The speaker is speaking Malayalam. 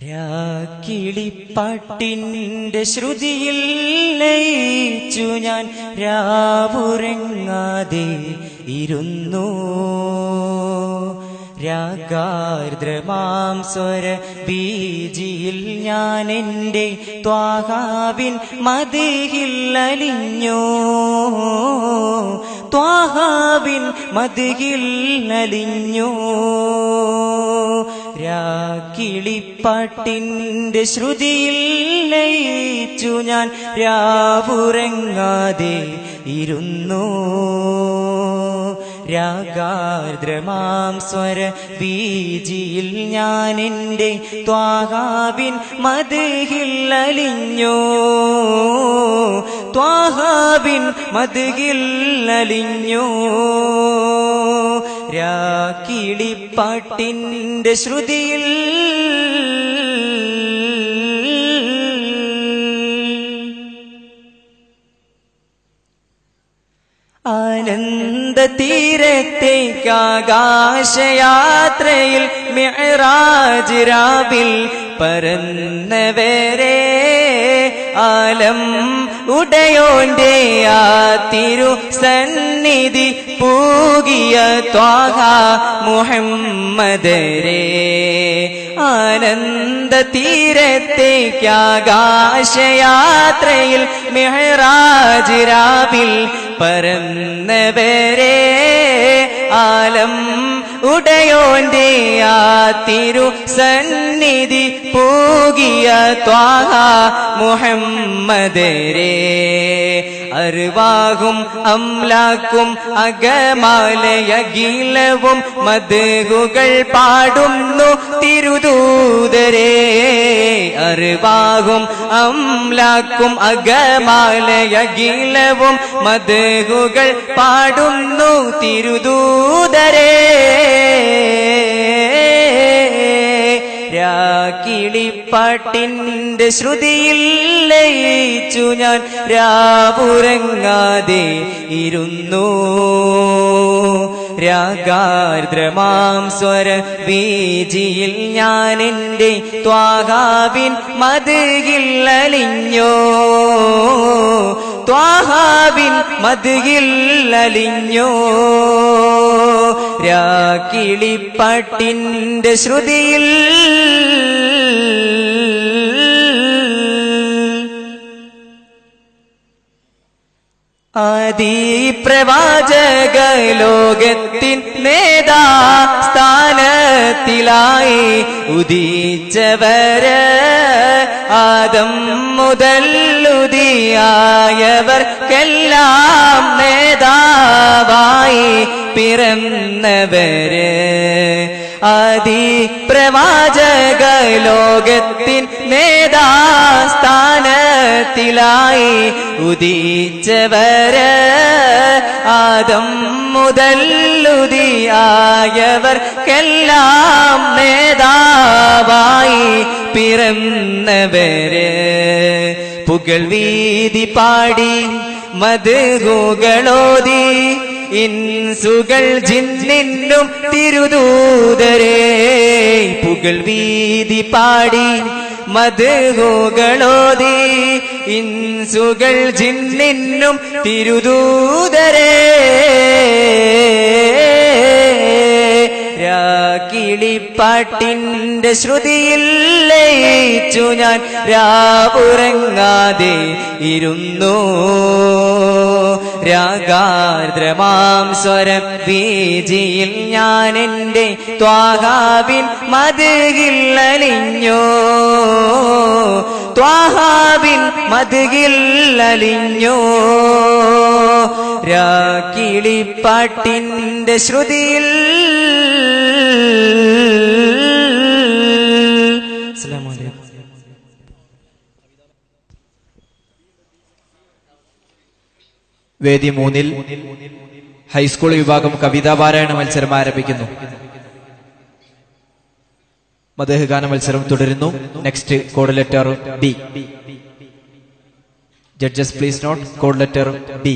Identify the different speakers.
Speaker 1: രാക്കിളിപ്പാട്ടിന്റെ ശ്രുതിയിൽ ലയിച്ചു ഞാൻ രാവുറങ്ങാതെ ഇരുന്നു. രാഗാർദ്രമാം സ്വര ബീജിയിൽ ഞാൻ എൻ്റെ ത്വാഹാവിൻ മദിഹിൽ അലിഞ്ഞു. ത്വാഹാവിൻ മദിഹിൽ അലിഞ്ഞു. രാക്കിളിപ്പാട്ടിന്റെ ശ്രുതിയിൽ ലയിച്ചു ഞാൻ രാവുറങ്ങാതെ ഇരുന്നു. രാഗാർദ്രമാം സ്വര ബീജിയിൽ ഞാൻ എൻ്റെ ത്വാഹാവിൻ മദിഹിൽ അലിഞ്ഞു. ത്വാഹാവിൻ മദിഹിൽ അലിഞ്ഞു. രാക്കിളിപ്പാട്ടിന്റെ ശ്രുതിയിൽ ആനന്ദ തീരത്തേക്കാകാശയാത്രയിൽ മിഅ്റാജ് രാവിൽ പറന്നവരെ ആലം ഉടയോന്റെ ആ തിരു സന്നിധി പൂകിയ ത്വാഹ മുഹമ്മദരെ. ആനന്ദ തീരത്തേക്കാകാശയാത്രയിൽ മിഅ്റാജ് രാവിൽ പറന്നവരെ ആലം ഉടയോന്റെ ആ തിരു സന്നിധി പൂകിയ ത്വാഹ മുഹമ്മദരെ. അർവാഹും അംലാക്കും അകമാലയഖിലവും മദ്ഹുകൾ പാടുന്നു തിരുദൂതരെ. അർവാഹും അംലാക്കും അകമാലയഖിലവും മദ്ഹുകൾ പാടുന്നു തിരുദൂതരെ. രാക്കിളിപ്പാട്ടിന്റെ ശ്രുതിയിൽ ലയിച്ചു ഞാൻ രാവുറങ്ങാതെ ഇരുന്നു. രാഗാർദ്രമാം സ്വര ബീജിയിൽ ഞാൻ എൻ്റെ ത്വാഹാവിൻ മദിഹിൽ അലിഞ്ഞു. ത്വാഹാവിൻ മദിഹിൽ അലിഞ്ഞു. രാക്കിളിപ്പാട്ടിന്റെ ശ്രുതിയിൽ ആദി പ്രവാചക ലോകത്തിൻ നേതാ സ്ഥാനത്തിലായി ഉദിച്ചവര് ആദം മുതൽ ഉദിയായവർക്കെല്ലാം നേതാവായി പിറന്നവര്. ആദി പ്രവാചക ലോകത്തിൻ നേതാ സ്ഥാനത്തിലായി ഉദിച്ചവര് ആദം മുതൽ ഉദിയായവർക്കെല്ലാം നേതാവായി പിറന്നവര്. പുകൾ വീതി പാടി മദ്ഹുകളോതി ഇൻസുകൾ ജിന്നിനും തിരുദൂതരെ. പുകൾ വീതി പാടി മദ്ഹുകളോതി ഇൻസുകൾ ജിന്നിനും തിരുദൂതരെ. രാക്കിളിപ്പാട്ടിന്റെ ശ്രുതിയിൽ ലയിച്ചു ഞാൻ രാവുറങ്ങാതെ ഇരുന്നു. രാഗാർദ്രമാം സ്വര ബീജിയിൽ ഞാൻ എൻ്റെ ത്വാഹാവിൻ മദിഹിൽ അലിഞ്ഞു. ത്വാഹാവിൻ മദിഹിൽ അലിഞ്ഞു. രാക്കിളിപ്പാട്ടിന്റെ ശ്രുതിയിൽ
Speaker 2: വേദി 3-ൽ ഹൈസ്കൂൾ വിഭാഗം കവിതാപാരായണ മത്സരം ആരംഭിക്കുന്നു. മദ്ഹ് ഗാന മത്സരം തുടരുന്നു. Next code letter B. Judges please note code letter B.